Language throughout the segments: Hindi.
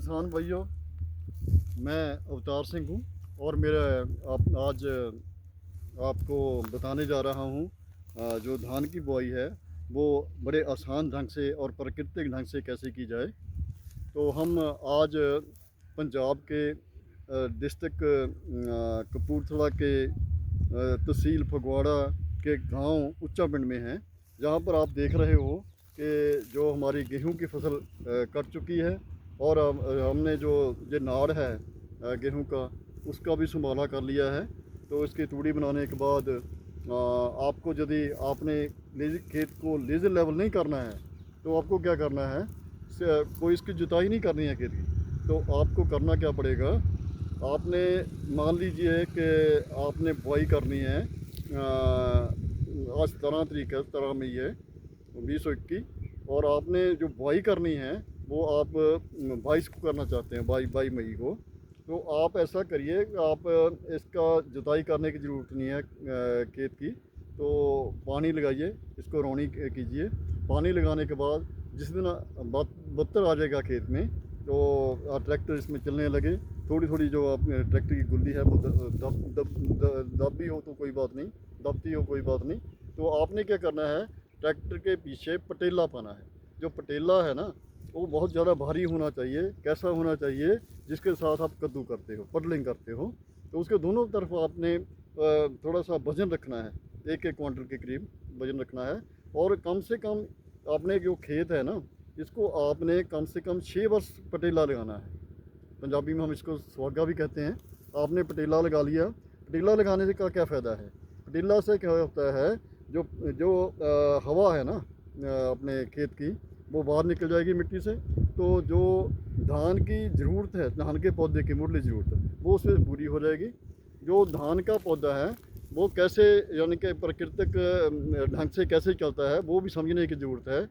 किसान भाइयों, मैं अवतार सिंह हूँ और मेरा आज आपको बताने जा रहा हूँ जो धान की बुआई है वो बड़े आसान ढंग से और प्राकृतिक ढंग से कैसे की जाए। तो हम आज पंजाब के डिस्ट्रिक्ट कपूरथला के तहसील फगवाड़ा के गांव उच्चा पिंड में हैं, जहां पर आप देख रहे हो कि जो हमारी गेहूं की फसल कट चुकी है और हमने जो ये नाड़ है गेहूं का उसका भी संभाला कर लिया है। तो इसकी तूड़ी बनाने के बाद आपको यदि आपने खेत को लेज़र लेवल नहीं करना है तो आपको क्या करना है, कोई इसकी जुताई नहीं करनी है खेत की। तो आपको करना क्या पड़ेगा, आपने मान लीजिए कि आपने बुआई करनी है आज 17 मई है 2021 और आपने जो बुआई करनी है वो आप 22 को करना चाहते हैं, 22 मई को। तो आप ऐसा करिए, आप इसका जुताई करने की ज़रूरत नहीं है खेत की। तो पानी लगाइए, इसको रौनी कीजिए। पानी लगाने के बाद जिस दिन बत्तर आ जाएगा खेत में तो ट्रैक्टर इसमें चलने लगे। थोड़ी थोड़ी जो आप ट्रैक्टर की गुल्ली है वो दबी हो तो कोई बात नहीं, दबती हो कोई बात नहीं। तो आपने क्या करना है, ट्रैक्टर के पीछे पटेला पाना है। जो पटेला है ना वो बहुत ज़्यादा भारी होना चाहिए। कैसा होना चाहिए, जिसके साथ आप कद्दू करते हो, पडलिंग करते हो। तो उसके दोनों तरफ आपने थोड़ा सा वजन रखना है, 1-1 क्विंटल के करीब वजन रखना है। और कम से कम आपने जो खेत है ना इसको आपने कम से कम 6 वर्ष पटेला लगाना है। पंजाबी में हम इसको सुहागा भी कहते हैं। आपने पटेला लगा लिया। पटेला लगाने से का क्या फ़ायदा है, पटेला से क्या होता है, जो जो हवा है ना अपने खेत की वो बाहर निकल जाएगी मिट्टी से। तो जो धान की ज़रूरत है, धान के पौधे की मुढ़ली ज़रूरत वो उसमें पूरी हो जाएगी। जो धान का पौधा है वो कैसे, यानी कि प्राकृतिक ढंग से कैसे चलता है वो भी समझने की ज़रूरत है।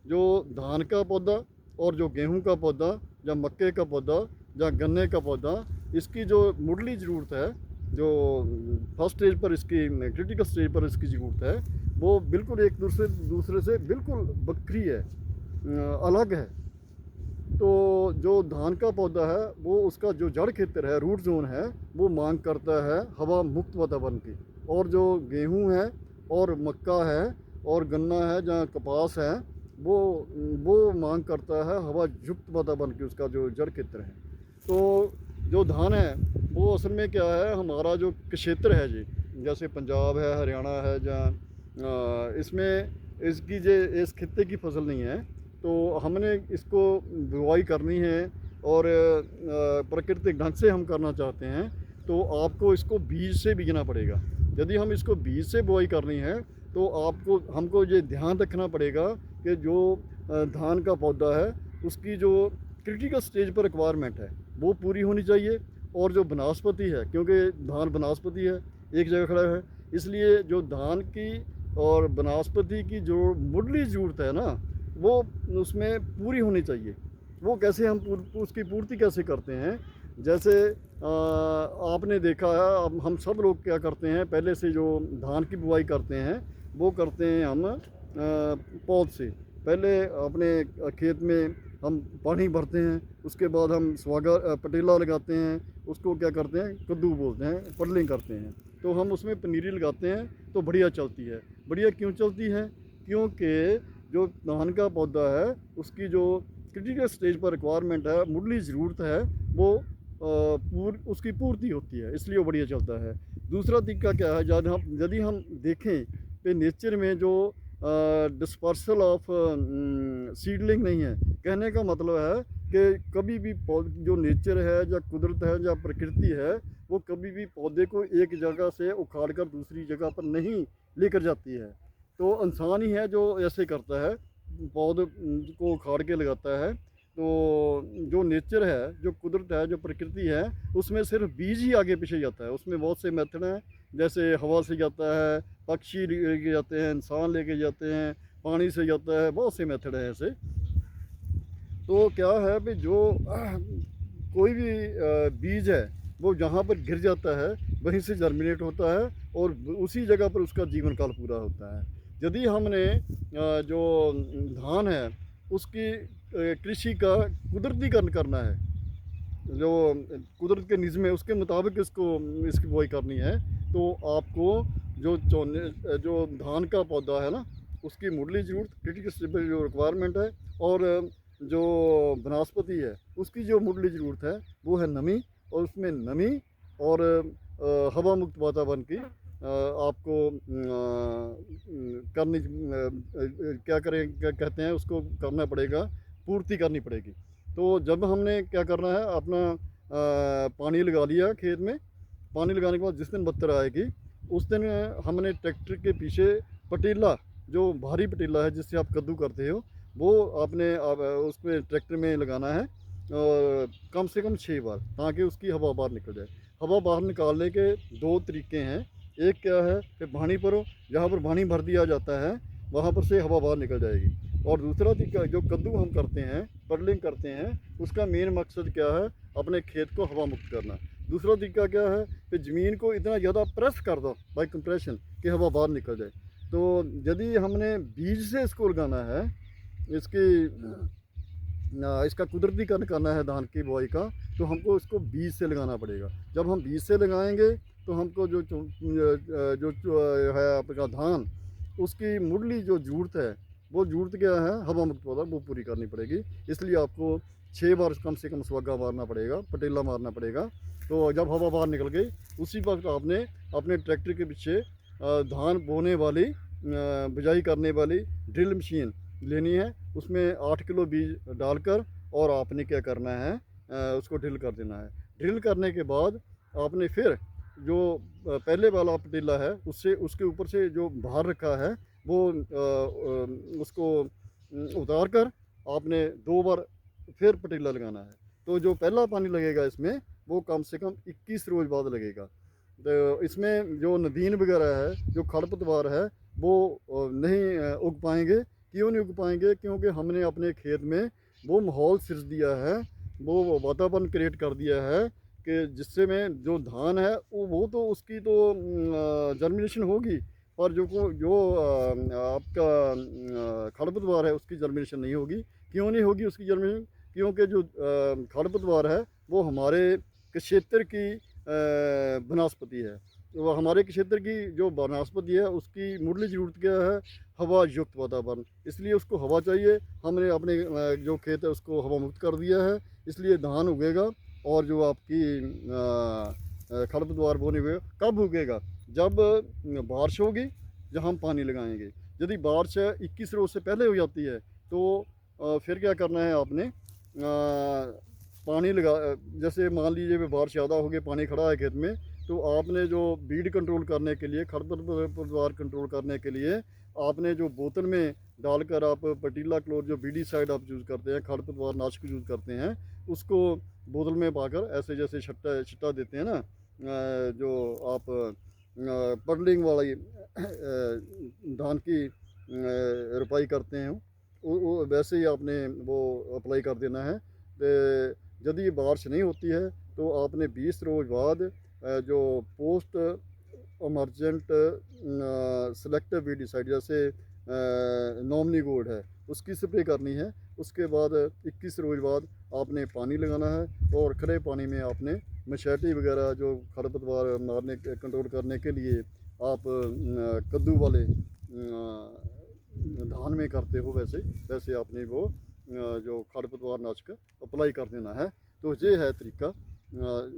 जो धान का पौधा और जो गेहूं का पौधा या मक्के का पौधा या गन्ने का पौधा, इसकी जो मुढ़ली ज़रूरत है, जो फर्स्ट स्टेज पर इसकी क्रिटिकल स्टेज पर इसकी ज़रूरत है, वो बिल्कुल एक दूसरे से बिल्कुल बखरी है, अलग है। तो जो धान का पौधा है वो उसका जो जड़ क्षेत्र है, रूट जोन है, वो मांग करता है हवा मुक्त वातावरण की। और जो गेहूं है और मक्का है और गन्ना है जहाँ कपास है वो मांग करता है हवा युक्त वातावरण की, उसका जो जड़ क्षेत्र है। तो जो धान है वो असल में क्या है, हमारा जो क्षेत्र है जी, जैसे पंजाब है, हरियाणा है, जहाँ इसमें इसकी जो इस खित्ते की फसल नहीं है। तो हमने इसको बुआई करनी है और प्राकृतिक ढंग से हम करना चाहते हैं। तो आपको इसको बीज से बीजना पड़ेगा। यदि हम इसको बीज से बुआई करनी है तो हमको ये ध्यान रखना पड़ेगा कि जो धान का पौधा है उसकी जो क्रिटिकल स्टेज पर रिक्वायरमेंट है वो पूरी होनी चाहिए। और जो वनस्पति है, क्योंकि धान वनस्पति है, एक जगह खड़ा है, इसलिए जो धान की और वनस्पति की जो मुढ़ली ज़रूरत है ना वो उसमें पूरी होनी चाहिए। वो कैसे हम उसकी पूर्ति कैसे करते हैं, जैसे आपने देखा है, अब हम सब लोग क्या करते हैं, पहले से जो धान की बुआई करते हैं वो करते हैं हम पौध से। पहले अपने खेत में हम पानी भरते हैं, उसके बाद हम सुहागा पटेला लगाते हैं, उसको क्या करते हैं, कद्दू बोलते हैं, पडलिंग करते हैं। तो हम उसमें पनीरी लगाते हैं तो बढ़िया चलती है। बढ़िया क्यों चलती है, क्योंकि जो धान का पौधा है उसकी जो क्रिटिकल स्टेज पर रिक्वायरमेंट है, मुढ़ली ज़रूरत है, वो उसकी पूर्ति होती है, इसलिए वो बढ़िया चलता है। दूसरा तरीका क्या है, यदि हम देखें कि नेचर में जो डिस्पर्सल ऑफ सीडलिंग नहीं है, कहने का मतलब है कि कभी भी जो नेचर है या कुदरत है या प्रकृति है वो कभी भी पौधे को एक जगह से उखाड़ कर दूसरी जगह पर नहीं लेकर जाती है। तो इंसान ही है जो ऐसे करता है, पौधे को उखाड़ के लगाता है। तो जो नेचर है, जो कुदरत है, जो प्रकृति है, उसमें सिर्फ बीज ही आगे पीछे जाता है। उसमें बहुत से मेथड हैं, जैसे हवा से जाता है, पक्षी लेके जाते हैं, इंसान लेके जाते हैं, पानी से जाता है, बहुत से मेथड हैं ऐसे। तो क्या है कि जो कोई भी बीज है वो जहाँ पर गिर जाता है वहीं से जर्मिनेट होता है और उसी जगह पर उसका जीवन काल पूरा होता है। यदि हमने जो धान है उसकी कृषि का कुदरतीकरण करना है, जो कुदरत के निज़्म है उसके मुताबिक इसकी बुआई करनी है, तो आपको जो धान का पौधा है ना, उसकी मुढ़ली ज़रूरत, क्रिटिकल स्टेज पे जो रिक्वायरमेंट है, और जो वनस्पति है उसकी जो मुढ़ली ज़रूरत है वो है नमी, और उसमें नमी और हवा मुक्त वातावरण की आपको करनी क्या करें, क्या कहते हैं उसको, करना पड़ेगा, पूर्ति करनी पड़ेगी। तो जब हमने क्या करना है, अपना पानी लगा लिया खेत में, पानी लगाने के बाद जिस दिन बत्तर आएगी उस दिन हमने ट्रैक्टर के पीछे पतीला, जो भारी पतीला है जिससे आप कद्दू करते हो, वो आपने उसमें ट्रैक्टर में लगाना है, और कम से कम 6 बार, ताकि उसकी हवा बाहर निकल जाए। हवा बाहर निकालने के 2 तरीके हैं। एक क्या है कि भानी पर हो, जहाँ पर भानी भर दिया जाता है वहाँ पर से हवा बाहर निकल जाएगी। और दूसरा तरीका जो कद्दू हम करते हैं, पडलिंग करते हैं, उसका मेन मकसद क्या है, अपने खेत को हवा मुक्त करना। दूसरा तरीका क्या है कि ज़मीन को इतना ज़्यादा प्रेस कर दो बाई कंप्रेशन कि हवा बाहर निकल जाए। तो यदि हमने बीज से इसको लगाना है, इसकी इसका कुदरतीकरण करना है धान की बुआई का, तो हमको इसको बीज से लगाना पड़ेगा। जब हम बीज से लगाएंगे तो हमको जो है आपका धान, उसकी मुढ़ली जो ज़रूरत है, वो ज़रूरत क्या है, हवा मुक्त पौधा, वो पूरी करनी पड़ेगी। इसलिए आपको 6 बार कम से कम सुहागा मारना पड़ेगा, पटेला मारना पड़ेगा। तो जब हवा बाहर निकल गई, उसी वक्त आपने अपने ट्रैक्टर के पीछे धान बोने वाली, बिजाई करने वाली ड्रिल मशीन लेनी है। उसमें 8 किलो बीज डालकर और आपने क्या करना है, उसको ड्रिल कर देना है। ड्रिल करने के बाद आपने फिर जो पहले वाला पतीला है, उससे उसके ऊपर से जो बाहर रखा है वो उसको उतार कर आपने 2 बार फिर पतीला लगाना है। तो जो पहला पानी लगेगा इसमें, वो कम से कम 21 रोज़ बाद लगेगा। तो इसमें जो नदीन वगैरह है, जो खरपतवार है, वो नहीं उग पाएंगे। क्यों नहीं उग पाएंगे? क्योंकि हमने अपने खेत में वो माहौल सिर्ज दिया है, वो वातावरण क्रिएट कर दिया है कि जिससे में जो धान है वो तो उसकी तो जर्मिनेशन होगी, पर जो आपका खरपतवार है उसकी जर्मिनेशन नहीं होगी। क्यों नहीं होगी उसकी जर्मिनेशन? क्योंकि जो खरपतवार है वो हमारे क्षेत्र की वनस्पति है। तो हमारे क्षेत्र की जो वनस्पति है उसकी मुढ़ली ज़रूरत क्या है, हवा युक्त वातावरण। इसलिए उसको हवा चाहिए। हमने अपने जो खेत है उसको हवा मुक्त कर दिया है, इसलिए धान उगेगा। और जो आपकी खरपतवार बोने हुए कब उगेगा? जब बारिश होगी, जब हम पानी लगाएंगे। यदि बारिश 21 रोज़ से पहले हो जाती है तो फिर क्या करना है आपने, पानी लगा, जैसे मान लीजिए बारिश ज़्यादा हो गई, पानी खड़ा है खेत में, तो आपने जो बीड कंट्रोल करने के लिए, खरपतवार कंट्रोल करने के लिए, आपने जो बोतल में डालकर आप पटीला क्लोर जो बीडी साइड आप यूज़ करते हैं, खरपतवार नाशक यूज़ करते हैं, उसको बोतल में पाकर ऐसे जैसे छट्टा देते हैं ना, जो आप पडलिंग वाली धान की रोपाई करते हैं, वो वैसे ही आपने वो अप्लाई कर देना है। तो यदि बारिश नहीं होती है तो आपने 20 रोज़ बाद जो पोस्ट इमरजेंट सेलेक्टिव वीडिसाइड, जैसे नॉमनी गोल्ड है, उसकी स्प्रे करनी है। उसके बाद 21 रोज़ बाद आपने पानी लगाना है, और खड़े पानी में आपने मशैटी वगैरह जो खरपतवार मारने कंट्रोल करने के लिए आप कद्दू वाले धान में करते हो, वैसे वैसे आपने वो जो खरपतवार नाशक अप्लाई कर देना है। तो ये है तरीका,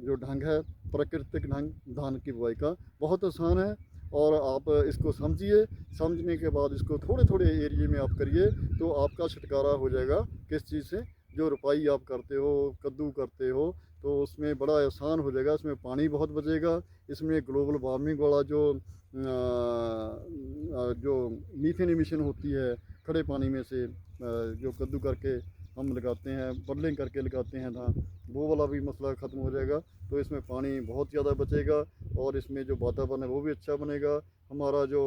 जो ढंग है प्राकृतिक ढंग धान की बुआई का, बहुत आसान है। और आप इसको समझिए, समझने के बाद इसको थोड़े थोड़े एरिए में आप करिए, तो आपका छुटकारा हो जाएगा किस चीज़ से। जो रुपाई आप करते हो, कद्दू करते हो, तो उसमें बड़ा आसान हो जाएगा, इसमें पानी बहुत बचेगा। इसमें ग्लोबल वार्मिंग वाला जो मीथेन एमिशन होती है खड़े पानी में से, जो कद्दू करके हम लगाते हैं, बडलिंग करके लगाते हैं धान, वो वाला भी मसला ख़त्म हो जाएगा। तो इसमें पानी बहुत ज़्यादा बचेगा, और इसमें जो वातावरण है वो भी अच्छा बनेगा। हमारा जो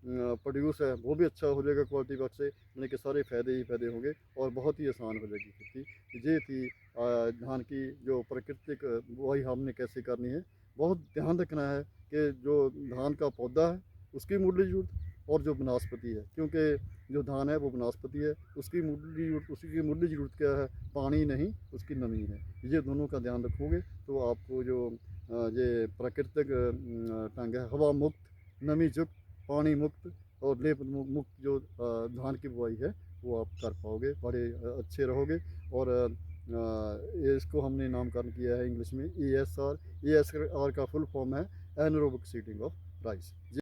प्रोड्यूस है वो भी अच्छा हो जाएगा क्वालिटी वर्क से, यानी कि सारे फ़ायदे ही फ़ायदे होंगे, और बहुत ही आसान हो जाएगी खेती। ये थी धान की जो प्राकृतिक बुआई हमने कैसे करनी है। बहुत ध्यान रखना है कि जो धान का पौधा है उसकी मुढ़ली ज़रूरत, और जो वनस्पति है, क्योंकि जो धान है वो वनस्पति है, उसकी मुੱਢਲੀ ज़रूरत क्या है, पानी नहीं, उसकी नमी है। ये दोनों का ध्यान रखोगे तो आपको जो ये प्राकृतिक ढंग है, हवा मुक्त, नमी युक्त, पानी मुक्त और लेप मुक्त जो धान की बुआई है वो आप कर पाओगे, बड़े अच्छे रहोगे। और इसको हमने नामकरण किया है इंग्लिश में ESR। ESR का फुल फॉर्म है एनारोबिक सीडिंग ऑफ राइस।